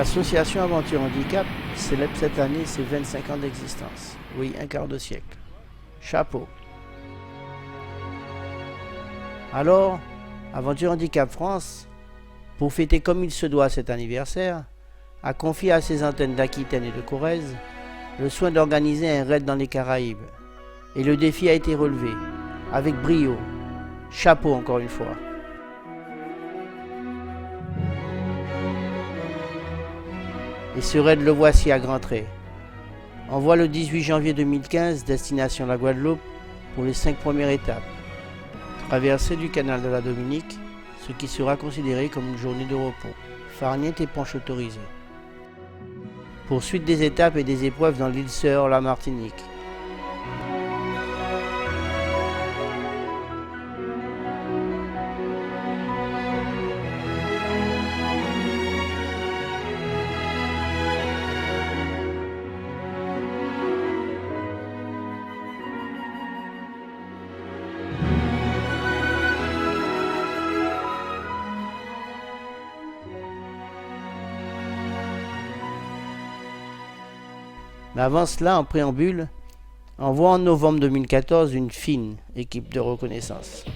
L'association Aventure Handicap célèbre cette année ses 25 ans d'existence. Oui, un quart de siècle. Chapeau. Alors, Aventure Handicap France, pour fêter comme il se doit cet anniversaire, a confié à ses antennes d'Aquitaine et de Corrèze le soin d'organiser un raid dans les Caraïbes. Et le défi a été relevé, avec brio. Chapeau encore une fois. Et ce raid le voici à grands traits. Envoi le 18 janvier 2015, destination la Guadeloupe, pour les 5 premières étapes. Traversée du canal de la Dominique, ce qui sera considéré comme une journée de repos. Farniente et planche autorisée. Poursuite des étapes et des épreuves dans l'île Sœur, la Martinique. Mais avant cela, en préambule, envoie en novembre 2014 une fine équipe de reconnaissance.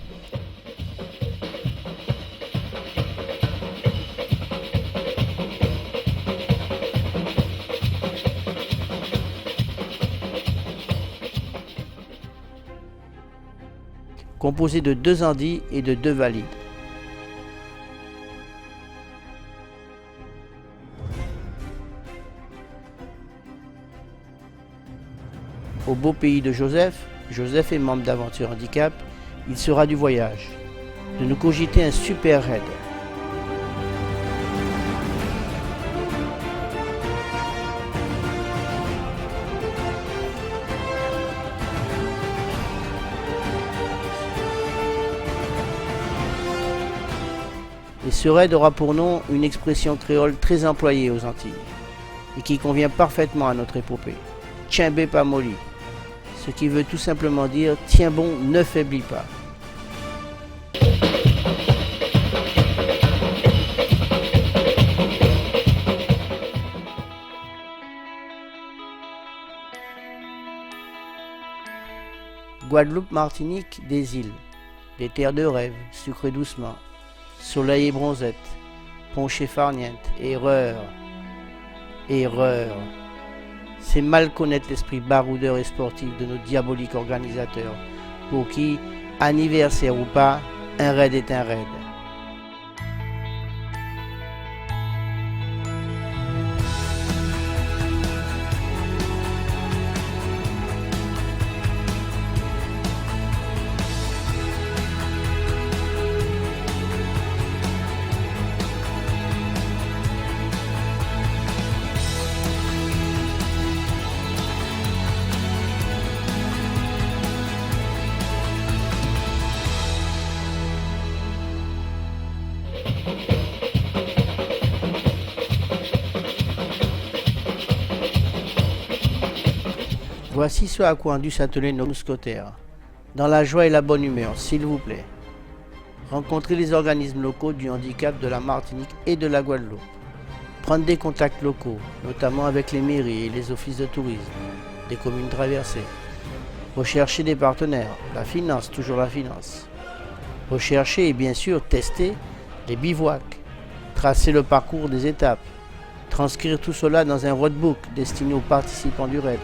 Composée de 2 handis et de 2 valides. Au beau pays de Joseph est membre d'Aventure Handicap, il sera du voyage, de nous cogiter un super raid. Et ce raid aura pour nom une expression créole très employée aux Antilles, et qui convient parfaitement à notre épopée. Tchimbé pas molly. Ce qui veut tout simplement dire « tiens bon, ne faiblis pas ». Guadeloupe, Martinique, des îles, des terres de rêve, sucrées doucement, soleil et bronzette, ponché farniente, erreur, erreur. C'est mal connaître l'esprit baroudeur et sportif de nos diaboliques organisateurs, pour qui, anniversaire ou pas, un raid est un raid. Voici ce à quoi ont dû s'atteler nos mousquetaires. Dans la joie et la bonne humeur, s'il vous plaît. Rencontrer les organismes locaux du handicap de la Martinique et de la Guadeloupe. Prendre des contacts locaux, notamment avec les mairies et les offices de tourisme des communes traversées. Rechercher des partenaires, la finance, toujours la finance. Rechercher et bien sûr tester les bivouacs. Tracer le parcours des étapes. Transcrire tout cela dans un roadbook destiné aux participants du raid.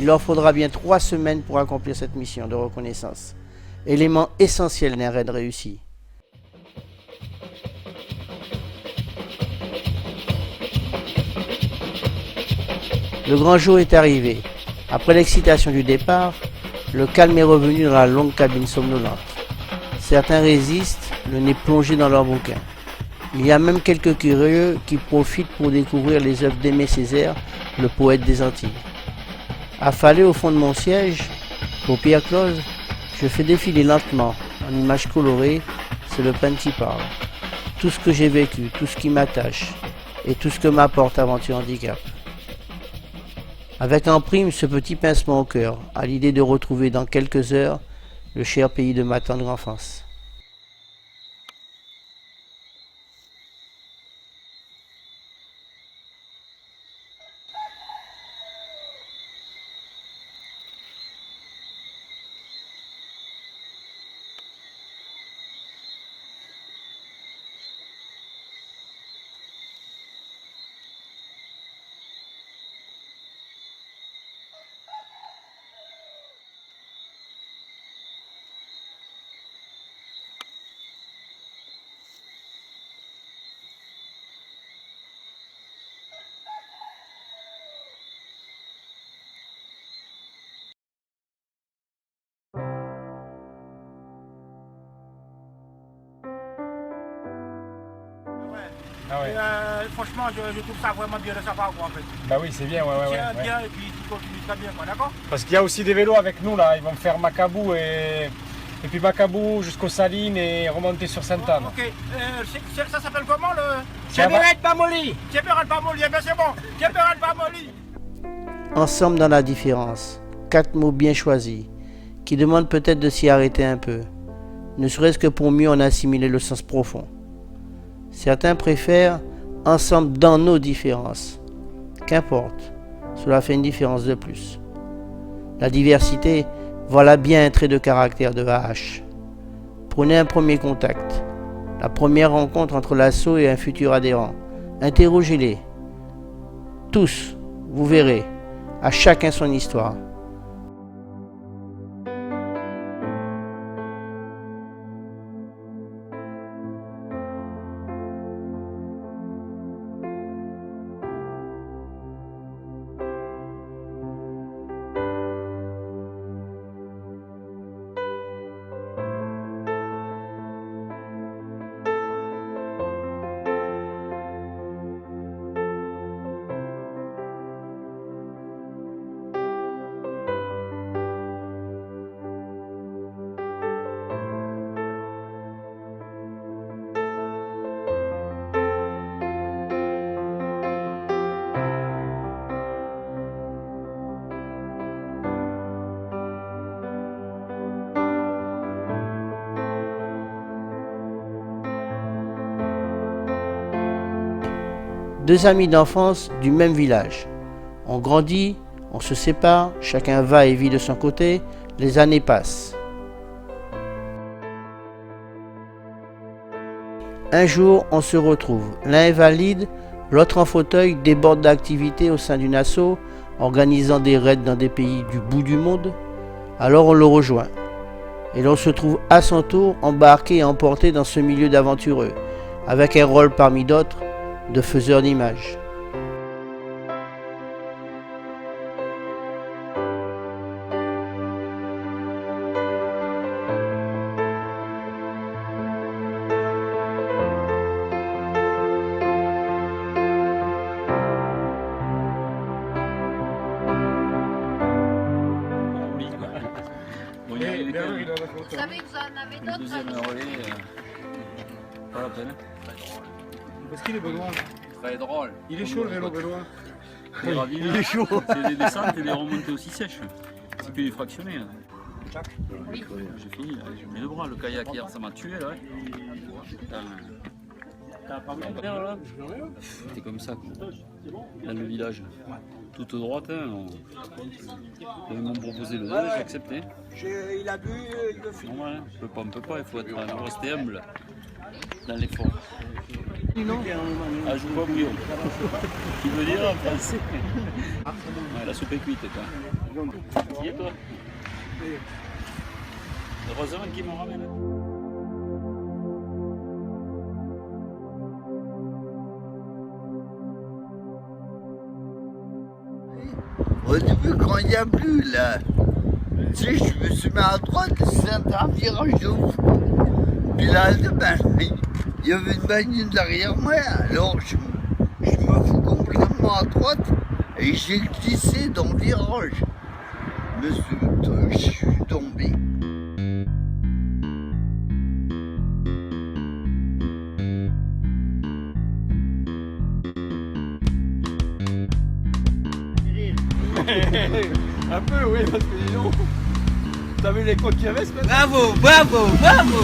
Il leur faudra bien 3 semaines pour accomplir cette mission de reconnaissance, élément essentiel d'un raid réussi. Le grand jour est arrivé. Après l'excitation du départ, le calme est revenu dans la longue cabine somnolente. Certains résistent, le nez plongé dans leurs bouquins. Il y a même quelques curieux qui profitent pour découvrir les œuvres d'Aimé Césaire, le poète des Antilles. Affalé au fond de mon siège, paupières closes, je fais défiler lentement, en images colorées, c'est le pen qui parle. Tout ce que j'ai vécu, tout ce qui m'attache, et tout ce que m'apporte Aventure Handicap. Avec en prime ce petit pincement au cœur, à l'idée de retrouver dans quelques heures le cher pays de ma tendre enfance. Ah ouais. Et, franchement, je trouve ça vraiment bien de sa part, quoi, en fait. Bah oui, c'est bien, ouais. Tiens bien et puis tu continues très bien, quoi, d'accord? Parce qu'il y a aussi des vélos avec nous là, ils vont faire Macabou et puis Macabou jusqu'aux Salines et remonter sur Sainte-Anne. Ok, ça s'appelle comment le... Tchéberet Pamoli. Tchéberet Pamoli, eh bien c'est bon. Tchéberet Pamoli. Ensemble dans la différence, 4 mots bien choisis, qui demandent peut-être de s'y arrêter un peu, ne serait-ce que pour mieux en assimiler le sens profond. Certains préfèrent ensemble dans nos différences. Qu'importe, cela fait une différence de plus. La diversité, voilà bien un trait de caractère de AH. Prenez un premier contact, la première rencontre entre l'asso et un futur adhérent. Interrogez-les. Tous, vous verrez, à chacun son histoire. Deux amis d'enfance du même village. On grandit, on se sépare, chacun va et vit de son côté, les années passent. Un jour, on se retrouve. L'un est valide, l'autre en fauteuil, déborde d'activités au sein d'une asso, organisant des raids dans des pays du bout du monde. Alors on le rejoint. Et l'on se trouve à son tour embarqué et emporté dans ce milieu d'aventureux, avec un rôle parmi d'autres de faiseur d'images. Vous savez que vous en avez d'autres? Deuxième relais, pas la peine. Parce qu'il est Benoît. Très drôle. Il est chaud le vélo, Benoît. Il est chaud. C'est des descentes et des remontées aussi sèches. C'est que des fractionnés. Là. J'ai fini, là. J'ai mis le bras. Le kayak hier, ça m'a tué là. C'était comme ça, quoi. Dans le village. Toute droite, hein. Ils m'ont proposé le dos, j'ai accepté. Il a bu, il veut finir. Non, ouais, on peut pas, il faut rester humble dans l'effort. Ah, je vois bouillon. Qui veut dire en français. Ouais, la soupe est cuite, toi. Qui est toi? Heureusement qu'ils m'en ramènent. Au début, quand il n'y a plus, là, tu sais, je me suis mis à droite, c'est un virage de fou. Puis là, ben, il y avait une bagnole derrière moi, alors je me fous complètement à droite et j'ai glissé dans le virage. Je suis tombé. Un peu, oui, parce que disons, t'as vu les côtes qu'il y avait ce matin? Bravo, bravo, bravo.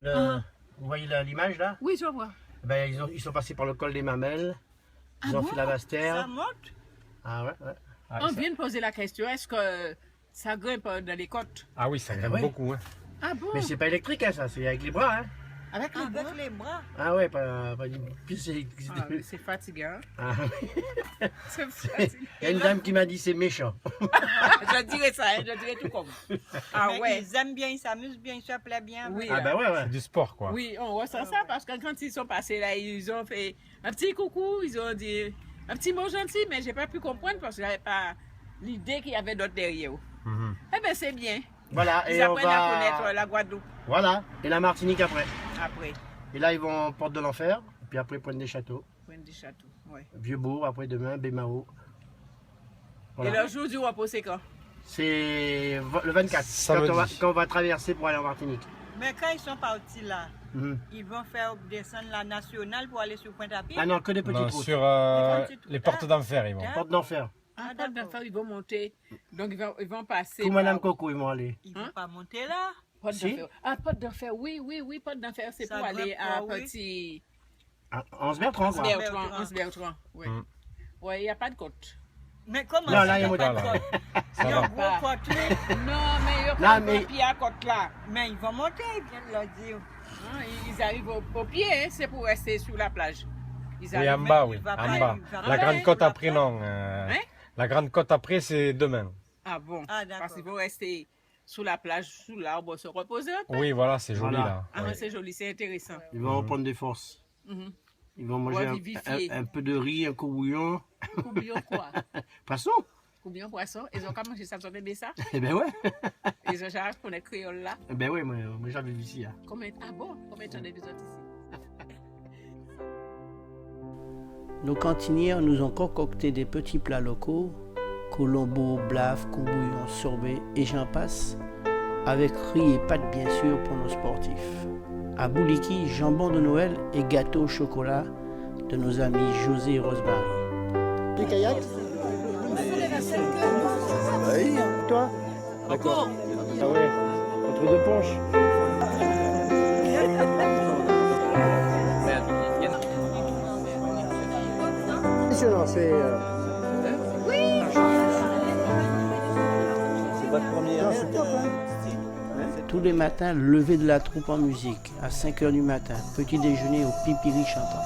Vous voyez l'image là? Oui, je vois. Ben, ils sont passés par le col des Mamelles, ils ont fait la Bastère. Ça monte? Ah ouais, ouais. Ah, On ça- vient de poser la question, est-ce que ça grimpe dans les côtes? Ah oui, ça grimpe Ouais. beaucoup. Hein. Ah bon? Mais c'est pas électrique hein, ça, c'est avec les bras hein. Avec les bras? Ah ouais, pas du... Puis c'est... Ah, oui, c'est fatigant. Ah, C'est fatigant. il y a une dame qui m'a dit c'est méchant. Je dirais ça, hein, je dirais tout comme. Ah Mais ouais. ils aiment bien, ils s'amusent bien, ils se plaisent bien. Oui, Ah bah ouais, ouais. C'est du sport, quoi. oui, on ressent ça parce que quand ils sont passés là, ils ont fait un petit coucou, ils ont dit un petit mot gentil, mais j'ai pas pu comprendre parce que j'avais pas l'idée qu'il y avait d'autres derrière eux. Mhm. Eh bien, c'est bien. Voilà, Ils et on apprennent à connaître va... la Guadeloupe Voilà, et la Martinique après. après. Et là ils vont en Porte de l'Enfer, puis après Pointe des Châteaux. Pointe des Châteaux, ouais. Vieux-Bourg, après demain, Bémao. Et le jour du repos, c'est quand? C'est le 24, Samedi. quand on va traverser pour aller en Martinique. Mais quand ils sont partis là, Mhm. ils vont faire descendre la nationale pour aller sur Pointe-à-Pied. Ah non, que des petites Non, routes. sur les portes d'enfer, ils vont. Hein? Porte d'Enfer. Ah, Ah, Porte d'accord. d'Enfer, ils vont monter. Donc, ils vont passer. Tout Madame par- Coco, ils vont aller. Ils ne vont pas monter là. Porte Si. d'Enfer. Ah, Porte d'Enfer, oui, oui, oui, Porte d'Enfer, c'est Ça pour aller grimpe à pas, oui. Petit. Anse-Bertrand, quoi. Bertrand. Anse-Bertrand, oui. Mm. Oui, il n'y a pas de côte. Mais comment Non, ça, là, il y a ils ont un pas de moteur, là. côte? Ça Il y a un va. gros côte, oui. Non, mais il n'y a Non, pas mais- de pied à côte là. Mais ils vont monter, ils viennent de leur dire. Hein, ils arrivent au pied, hein, c'est pour rester sur la plage. Ils Oui, arrivent. en bas, il oui. va En pas- bas. il va La pas- grande il côte va après, pas- non. Hein? La grande côte après, c'est demain. Ah bon? Ah, Parce d'accord. qu'ils vont rester sous la plage, sous l'arbre, se reposer un peu. Oui, voilà, c'est joli, Voilà. là. Ah, Ouais. c'est joli, c'est intéressant. Ils vont reprendre des forces. Mhm. Ils vont manger Ouais, vivifier. un peu de riz, un coup bouillon. Combien quoi? Poisson. Combien poisson? Ils ont comment ça, vous entendez ça? Eh ben ouais. Ils ont jamais pour les créoles là. Eh ben ouais, moi j'avais vu ici. Hein. Combien? Ah bon? Combien t'en as des autres ici? Nos cantinières nous ont concocté des petits plats locaux, colombo, blaf, combouillon, sorbet et j'en passe, avec riz et pâtes bien sûr pour nos sportifs. À Bouliki, jambon de Noël et gâteau au chocolat de nos amis José et Rosemary. Les kayaks? Oui. Toi? D'accord. Ah ouais, entre deux ponches. Impressionnant, c'est... C'est votre première. C'est top, hein? Tous les matins, lever de la troupe en musique, à 5 h du matin, petit déjeuner au pipiri chantant.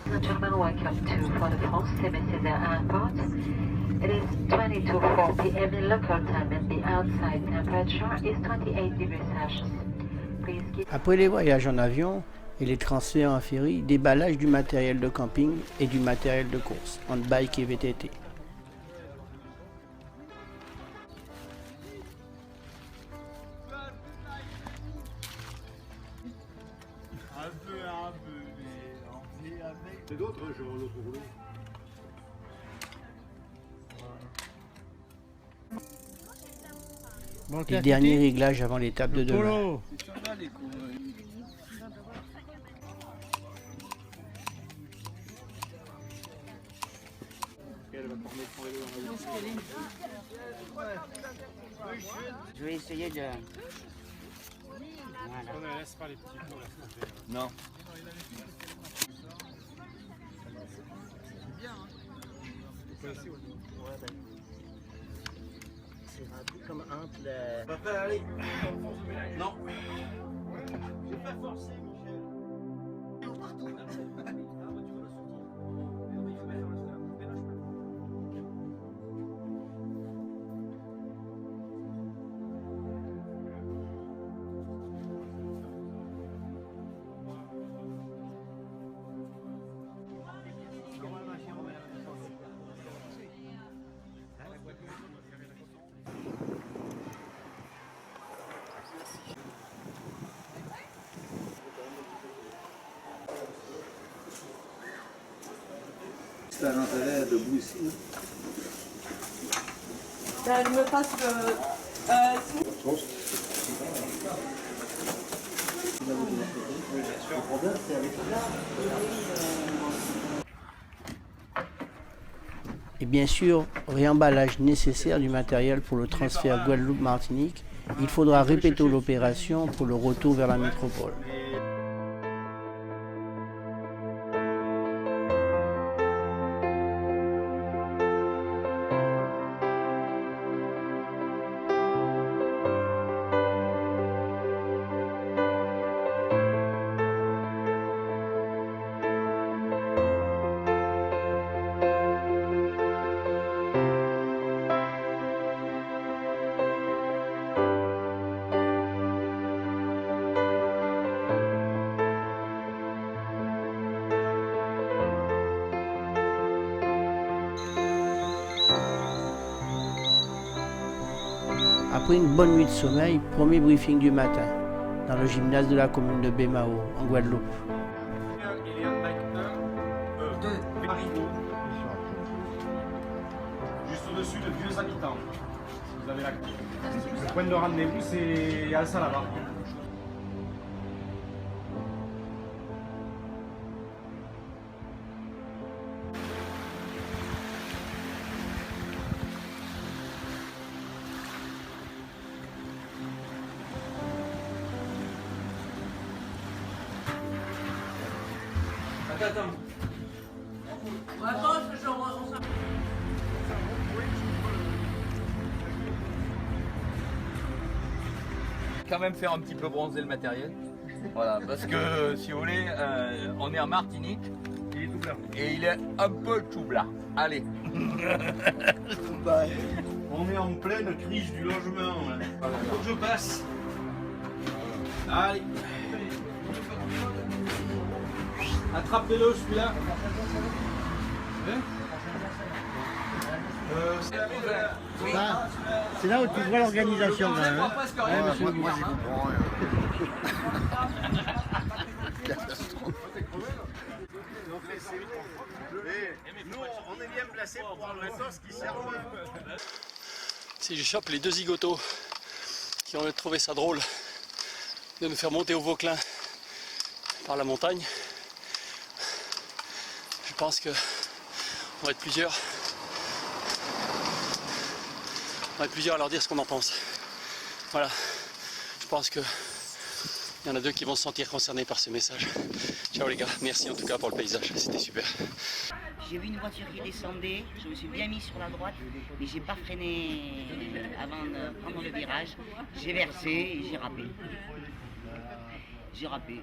Gentlemen, welcome to Fort de France, Saint-Césaire Airport. It is 20 to 4 p.m. in local time and the outside temperature is 28 degrees Celsius. Please keep... Après les voyages en avion et les transferts en ferry, déballage du matériel de camping et du matériel de course, en bike et VTT. C'est d'autres jours, l'autre rouleau. Les derniers réglages avant l'étape de demain. Polo. Je vais essayer de... Voilà. On ne laisse pas les petits pour la santé. Non. C'est rapide comme entre les... Papa, allez. Non. J'ai pas forcé, Michel. C'est un intérêt debout ici. Je me passe Et bien sûr, réemballage nécessaire du matériel pour le transfert Guadeloupe-Martinique. Il faudra répéter l'opération pour le retour vers la métropole. Après une bonne nuit de sommeil, premier briefing du matin, dans le gymnase de la commune de Bémao, en Guadeloupe. Il y a un bac 1, 2, Marino. Juste au-dessus de Vieux Habitants. Vous avez la carte. Le point de rendez-vous, c'est à ça là-bas. Attends. Quand même faire un petit peu bronzer le matériel. Voilà, parce que si vous voulez, on est en Martinique. Il est tout blanc. Et il est un peu tout blanc. Allez. On est en pleine crise du logement. Faut que je passe. Allez. Attrapez-le celui-là. C'est là où tu vois l'organisation quand même. Moi j'y comprends rien. Nous, on est bien placés pour voir le matos qui sert. Si je chope les deux zigotos qui ont trouvé ça drôle de nous faire monter au Vauclin par la montagne, je pense que on va être plusieurs. On va être plusieurs à leur dire ce qu'on en pense. Voilà. Je pense que il y en a deux qui vont se sentir concernés par ce message. Ciao les gars, merci en tout cas pour le paysage, c'était super. J'ai vu une voiture qui descendait, je me suis bien mis sur la droite, mais j'ai pas freiné avant de prendre le virage. J'ai versé et j'ai râpé. J'ai râpé.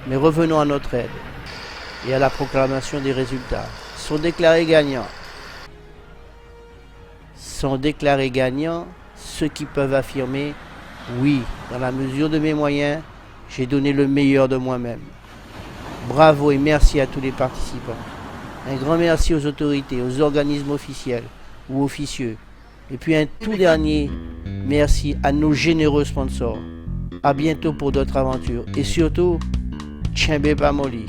Mais revenons à notre aide et à la proclamation des résultats. Sont déclarés gagnants ceux qui peuvent affirmer « Oui, dans la mesure de mes moyens, j'ai donné le meilleur de moi-même ». Bravo et merci à tous les participants. Un grand merci aux autorités, aux organismes officiels ou officieux. Et puis un tout dernier merci à nos généreux sponsors. À bientôt pour d'autres aventures. Et surtout, Tchembe Pamoli.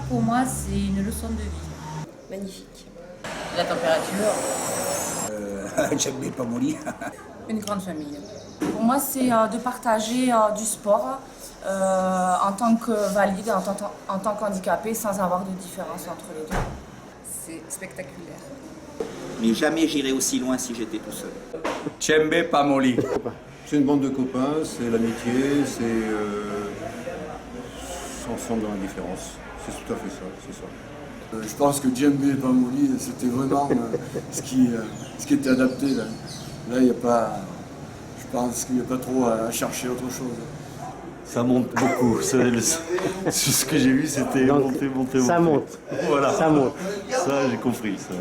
Pour moi, c'est une leçon de vie. Magnifique. La température. Tchembe Pamoli. Une grande famille. Pour moi, c'est de partager du sport en tant que valide, en tant qu'handicapé, sans avoir de différence entre les deux. C'est spectaculaire. Mais jamais j'irai aussi loin si j'étais tout seul. Tchembe Pamoli. C'est une bande de copains, c'est l'amitié, c'est ensemble dans la différence. C'est tout à fait ça, c'est ça. Je pense que Tchembe Pamoli, c'était vraiment ce qui était adapté. Là, il n'y a pas, je pense qu'il n'y a pas trop à chercher autre chose. Ça monte beaucoup. Ce que j'ai vu, c'était monter. Ça monte. Voilà. Ça monte. Ça, j'ai compris. Ça.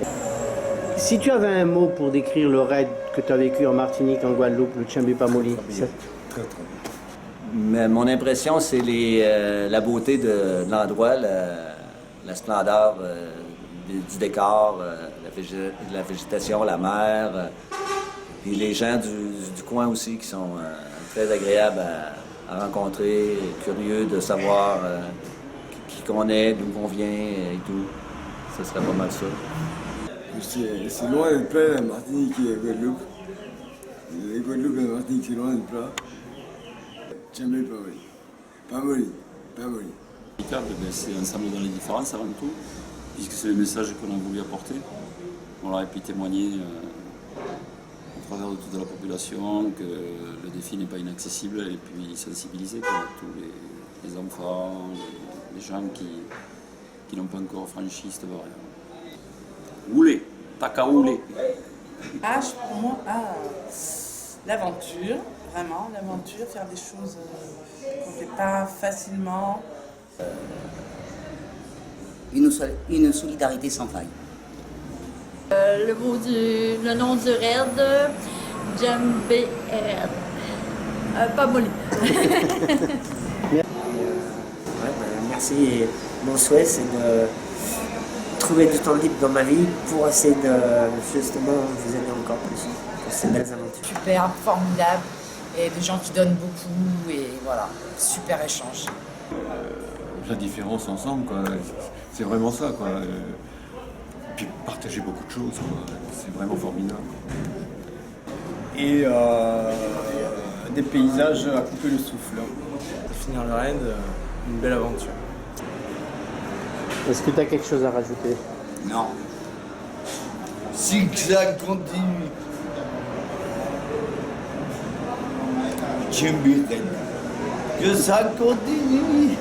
Si tu avais un mot pour décrire le raid que tu as vécu en Martinique, en Guadeloupe, le Tchembe Pamoli. Très bien. Mais mon impression, c'est la beauté de l'endroit, la splendeur du décor, la végétation, la mer, puis les gens du coin aussi qui sont très agréables à rencontrer, curieux de savoir qui qu'on est, d'où on vient et tout. Ce serait pas mal ça. C'est loin d'être plat, la Martinique et la Guadeloupe. La Guadeloupe et la Martinique, c'est loin d'être plat. Tchembe Pamoli. Pamoli. C'est ensemble dans les différences avant tout. puisque c'est le message qu'on a voulu apporter. On leur a pu témoigner au travers de toute la population que le défi n'est pas inaccessible et puis sensibiliser tous les enfants, les gens qui n'ont pas encore franchi cette barrière. Rouler, t'as qu'à rouler. Âge pour moi, l'aventure, vraiment, l'aventure, faire des choses qu'on ne fait pas facilement. Une solidarité sans faille. Le nom du raid, Djembé Raid. Pas molly. Merci. Et mon souhait, c'est de trouver du temps libre dans ma vie pour essayer de justement vous aider encore plus pour ces belles aventures. Superbe, formidable, et des gens qui donnent beaucoup, et voilà, super échange. La différence ensemble, quoi. C'est vraiment ça, quoi. Puis partager beaucoup de choses, quoi. C'est vraiment formidable. Et des paysages à couper le souffle. Finir le raid, une belle aventure. Est-ce que tu as quelque chose à rajouter? Non. Si que ça continue. Djembé Raid. Que ça continue.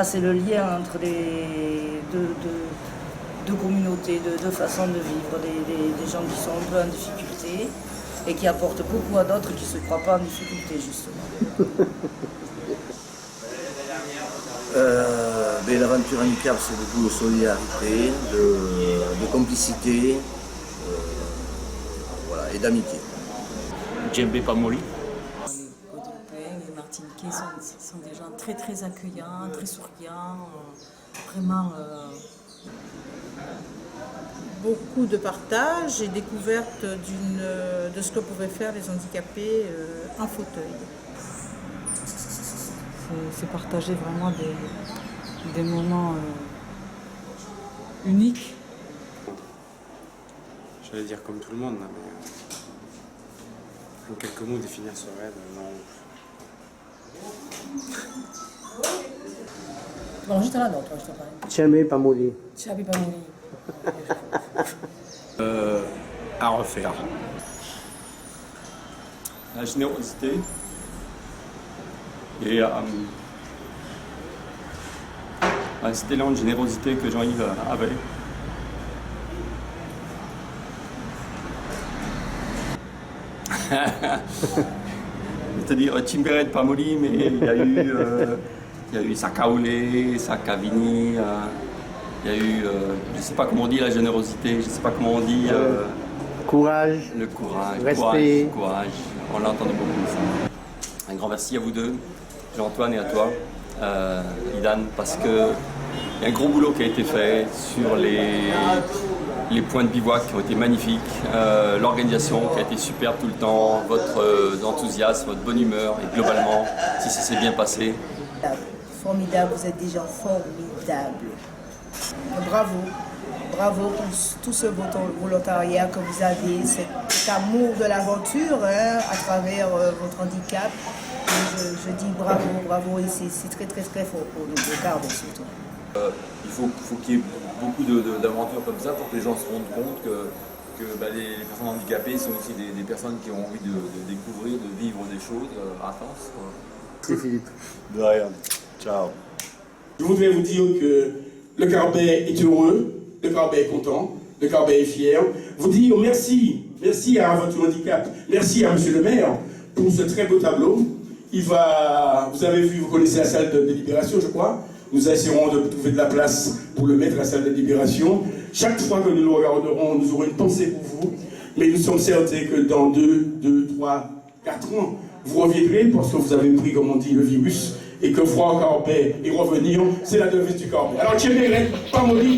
C'est le lien entre les deux communautés, deux façons de vivre, des gens qui sont un peu en difficulté et qui apportent beaucoup à d'autres qui ne se croient pas en difficulté, justement. L'aventure handicap, c'est beaucoup de solidarité, de complicité et d'amitié. Djembé pas molly. Les Martiniquais sont des gens très très accueillants, très souriants, vraiment Beaucoup de partage et découverte de ce que pouvaient faire les handicapés en fauteuil. C'est partager vraiment des moments uniques. J'allais dire comme tout le monde, mais en quelques mots définir ce rêve, non. Bon, juste là, non, toi, je te parle. Djembé pas molly. Djembé pas molly. À refaire. La générosité et cet élan de générosité que Jean-Yves avait. C'est-à-dire Djembé Raid pas molly, mais il y a eu Sakaoulé, Sakavini, il y a eu, je ne sais pas comment on dit la générosité, je ne sais pas comment on dit... courage. Le courage, respect. Courage. On l'a entendu beaucoup ça. Un grand merci à vous deux, Jean-Antoine et à toi, Idan, parce qu'il y a un gros boulot qui a été fait sur les points de bivouac qui ont été magnifiques, l'organisation qui a été superbe tout le temps, votre enthousiasme, votre bonne humeur et globalement, si ça s'est bien passé. Formidable, vous êtes des gens formidables. Bravo, bravo pour tout ce volontariat que vous avez, cet amour de l'aventure à travers votre handicap. Je dis bravo, bravo, et c'est très très très fort pour nous, le Carbet surtout. Il faut qu'il y ait beaucoup d'aventures comme ça pour que les gens se rendent compte que les personnes handicapées sont aussi des personnes qui ont envie de découvrir, de vivre des choses intenses. C'est Philippe. De rien. Ciao. Je voudrais vous dire que le Carbet est heureux, le Carbet est content, le Carbet est fier. Vous dire merci, merci à Aventure Handicap, merci à Monsieur le maire pour ce très beau tableau. Vous avez vu, vous connaissez la salle de délibération, je crois. Nous essaierons de trouver de la place pour le mettre à la salle de délibération. Chaque fois que nous le regarderons, nous aurons une pensée pour vous. Mais nous sommes certains que dans 2, 3, 4 ans, vous reviendrez parce que vous avez pris, comme on dit, le virus. Et que voir Carbet et revenir, c'est la devise du Carbet. Alors, Djembé Raid, pas molly,